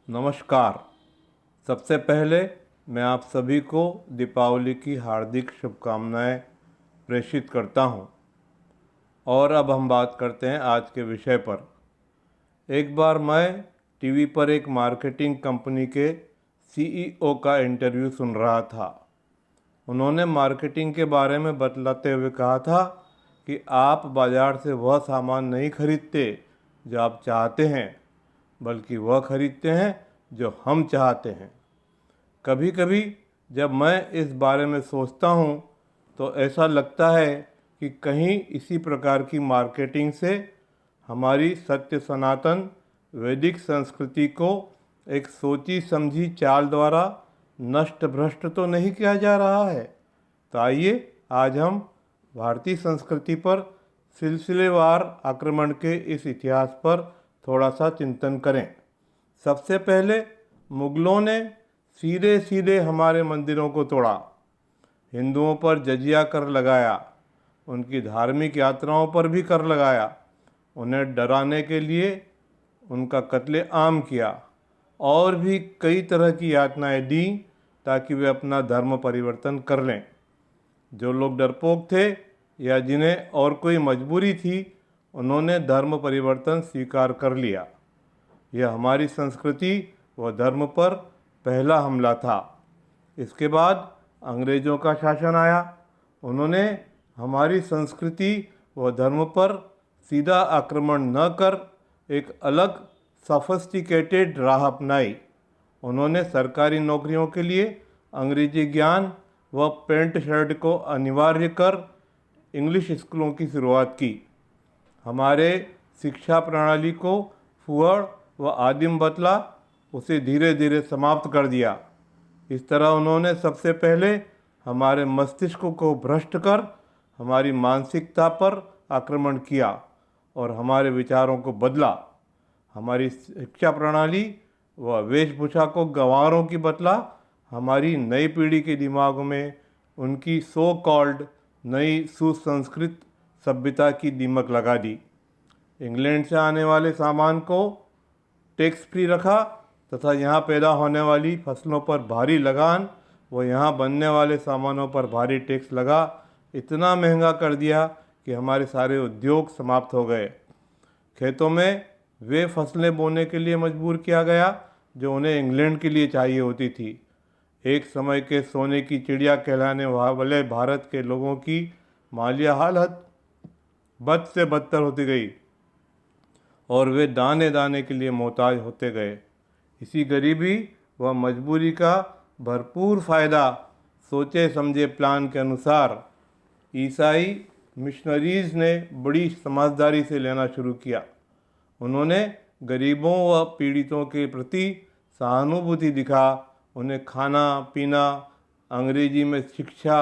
नमस्कार। सबसे पहले मैं आप सभी को दीपावली की हार्दिक शुभकामनाएं प्रेषित करता हूं। और अब हम बात करते हैं आज के विषय पर। एक बार मैं टीवी पर एक मार्केटिंग कंपनी के सीईओ का इंटरव्यू सुन रहा था। उन्होंने मार्केटिंग के बारे में बतलाते हुए कहा था कि आप बाज़ार से वह सामान नहीं खरीदते जो आप चाहते हैं, बल्कि वह खरीदते हैं जो हम चाहते हैं। कभी कभी जब मैं इस बारे में सोचता हूँ तो ऐसा लगता है कि कहीं इसी प्रकार की मार्केटिंग से हमारी सत्य सनातन वैदिक संस्कृति को एक सोची समझी चाल द्वारा नष्ट भ्रष्ट तो नहीं किया जा रहा है। तो आइए आज हम भारतीय संस्कृति पर सिलसिलेवार आक्रमण के इस इतिहास पर थोड़ा सा चिंतन करें। सबसे पहले मुगलों ने सीधे सीधे हमारे मंदिरों को तोड़ा, हिंदुओं पर जजिया कर लगाया, उनकी धार्मिक यात्राओं पर भी कर लगाया, उन्हें डराने के लिए उनका कत्लेआम किया और भी कई तरह की यातनाएं दी ताकि वे अपना धर्म परिवर्तन कर लें। जो लोग डरपोक थे या जिन्हें और कोई मजबूरी थी, उन्होंने धर्म परिवर्तन स्वीकार कर लिया। यह हमारी संस्कृति व धर्म पर पहला हमला था। इसके बाद अंग्रेज़ों का शासन आया। उन्होंने हमारी संस्कृति व धर्म पर सीधा आक्रमण न कर एक अलग सफिस्टिकेटेड राह अपनाई। उन्होंने सरकारी नौकरियों के लिए अंग्रेजी ज्ञान व पैंट शर्ट को अनिवार्य कर इंग्लिश स्कूलों की शुरुआत की। हमारे शिक्षा प्रणाली को फुहड़ व आदिम बतला, उसे धीरे धीरे समाप्त कर दिया। इस तरह उन्होंने सबसे पहले हमारे मस्तिष्क को भ्रष्ट कर हमारी मानसिकता पर आक्रमण किया और हमारे विचारों को बदला। हमारी शिक्षा प्रणाली व वेशभूषा को गंवारों की बदला हमारी नई पीढ़ी के दिमागों में उनकी सो कॉल्ड नई सुसंस्कृत सभ्यता की दीमक लगा दी। इंग्लैंड से आने वाले सामान को टैक्स फ्री रखा तथा यहाँ पैदा होने वाली फसलों पर भारी लगान व यहाँ बनने वाले सामानों पर भारी टैक्स लगा इतना महंगा कर दिया कि हमारे सारे उद्योग समाप्त हो गए। खेतों में वे फसलें बोने के लिए मजबूर किया गया जो उन्हें इंग्लैंड के लिए चाहिए होती थी। एक समय के सोने की चिड़िया कहलाने वाले भारत के लोगों की मालिया हालत बद से बदतर होती गई और वे दाने दाने के लिए मोहताज होते गए। इसी गरीबी व मजबूरी का भरपूर फ़ायदा सोचे समझे प्लान के अनुसार ईसाई मिशनरीज़ ने बड़ी समझदारी से लेना शुरू किया। उन्होंने गरीबों व पीड़ितों के प्रति सहानुभूति दिखा, उन्हें खाना पीना, अंग्रेजी में शिक्षा,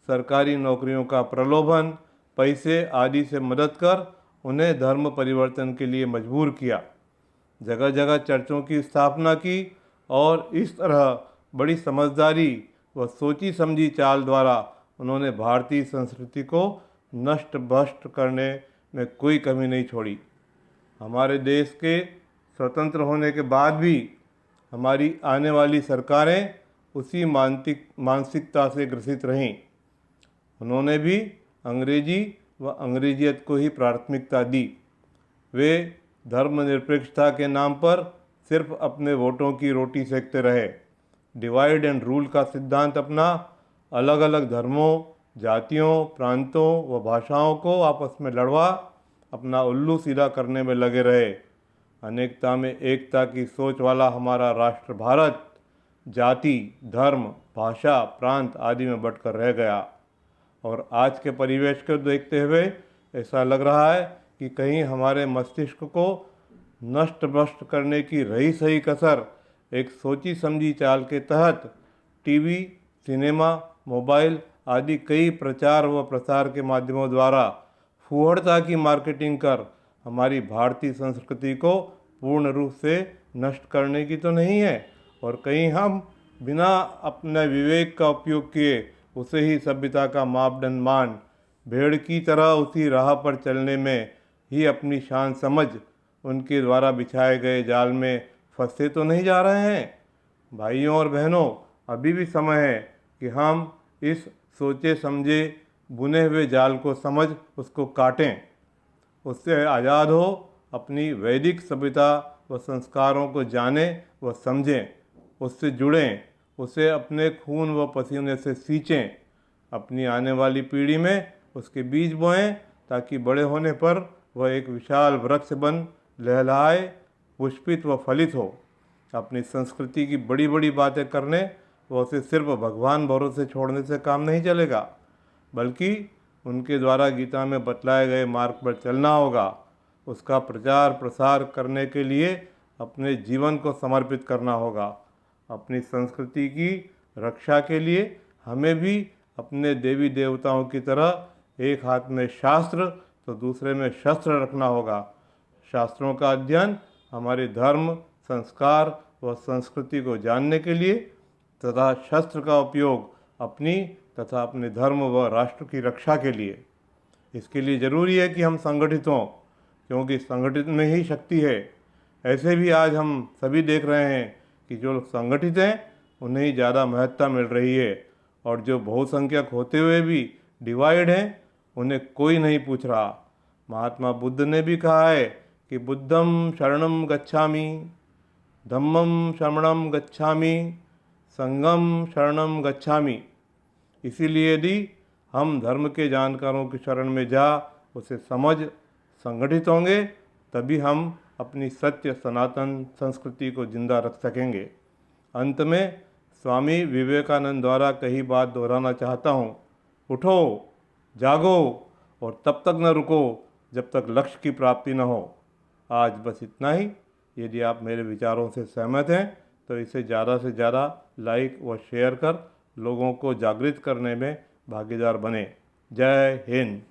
सरकारी नौकरियों का प्रलोभन, पैसे आदि से मदद कर उन्हें धर्म परिवर्तन के लिए मजबूर किया। जगह जगह चर्चों की स्थापना की और इस तरह बड़ी समझदारी व सोची समझी चाल द्वारा उन्होंने भारतीय संस्कृति को नष्ट भ्रष्ट करने में कोई कमी नहीं छोड़ी। हमारे देश के स्वतंत्र होने के बाद भी हमारी आने वाली सरकारें उसी मानसिकता से ग्रसित रहीं। उन्होंने भी अंग्रेजी व अंग्रेजियत को ही प्राथमिकता दी। वे धर्मनिरपेक्षता के नाम पर सिर्फ अपने वोटों की रोटी सेकते रहे। डिवाइड एंड रूल का सिद्धांत अपना अलग अलग धर्मों, जातियों, प्रांतों व भाषाओं को आपस में लड़वा अपना उल्लू सीधा करने में लगे रहे। अनेकता में एकता की सोच वाला हमारा राष्ट्र भारत जाति, धर्म, भाषा, प्रांत आदि में बंटकर रह गया। और आज के परिवेश को देखते हुए ऐसा लग रहा है कि कहीं हमारे मस्तिष्क को नष्ट भ्रष्ट करने की रही सही कसर एक सोची समझी चाल के तहत टीवी, सिनेमा, मोबाइल आदि कई प्रचार व प्रसार के माध्यमों द्वारा फूहड़ता की मार्केटिंग कर हमारी भारतीय संस्कृति को पूर्ण रूप से नष्ट करने की तो नहीं है, और कहीं हम बिना अपने विवेक का उपयोग किए उसे ही सभ्यता का मापदंड मान भेड़ की तरह उसी राह पर चलने में ही अपनी शान समझ उनके द्वारा बिछाए गए जाल में फंसते तो नहीं जा रहे हैं? भाइयों और बहनों, अभी भी समय है कि हम इस सोचे समझे बुने हुए जाल को समझ उसको काटें, उससे आज़ाद हो अपनी वैदिक सभ्यता व संस्कारों को जानें व समझें, उससे जुड़ें, उसे अपने खून व पसीने से सींचें, अपनी आने वाली पीढ़ी में उसके बीज बोएं, ताकि बड़े होने पर वह एक विशाल वृक्ष बन लहलहाए, पुष्पित व फलित हो। अपनी संस्कृति की बड़ी बड़ी बातें करने व उसे सिर्फ भगवान भरोसे छोड़ने से काम नहीं चलेगा, बल्कि उनके द्वारा गीता में बतलाए गए मार्ग पर चलना होगा। उसका प्रचार प्रसार करने के लिए अपने जीवन को समर्पित करना होगा। अपनी संस्कृति की रक्षा के लिए हमें भी अपने देवी देवताओं की तरह एक हाथ में शास्त्र तो दूसरे में शस्त्र रखना होगा। शास्त्रों का अध्ययन हमारे धर्म, संस्कार व संस्कृति को जानने के लिए तथा शस्त्र का उपयोग अपनी तथा अपने धर्म व राष्ट्र की रक्षा के लिए। इसके लिए ज़रूरी है कि हम संगठित हों, क्योंकि संगठित में ही शक्ति है। ऐसे भी आज हम सभी देख रहे हैं कि जो लोग संगठित हैं उन्हें ही ज़्यादा महत्ता मिल रही है, और जो बहुसंख्यक होते हुए भी डिवाइड हैं उन्हें कोई नहीं पूछ रहा। महात्मा बुद्ध ने भी कहा है कि बुद्धम शरणम गच्छामि, धम्मम शरणम गच्छामि, संघम शरणम गच्छामि। इसीलिए यदि हम धर्म के जानकारों की शरण में जा उसे समझ संगठित होंगे, तभी हम अपनी सत्य सनातन संस्कृति को जिंदा रख सकेंगे। अंत में स्वामी विवेकानंद द्वारा कही बात दोहराना चाहता हूँ। उठो, जागो और तब तक न रुको जब तक लक्ष्य की प्राप्ति न हो। आज बस इतना ही। यदि आप मेरे विचारों से सहमत हैं तो इसे ज़्यादा से ज़्यादा लाइक व शेयर कर लोगों को जागृत करने में भागीदार बने। जय हिंद।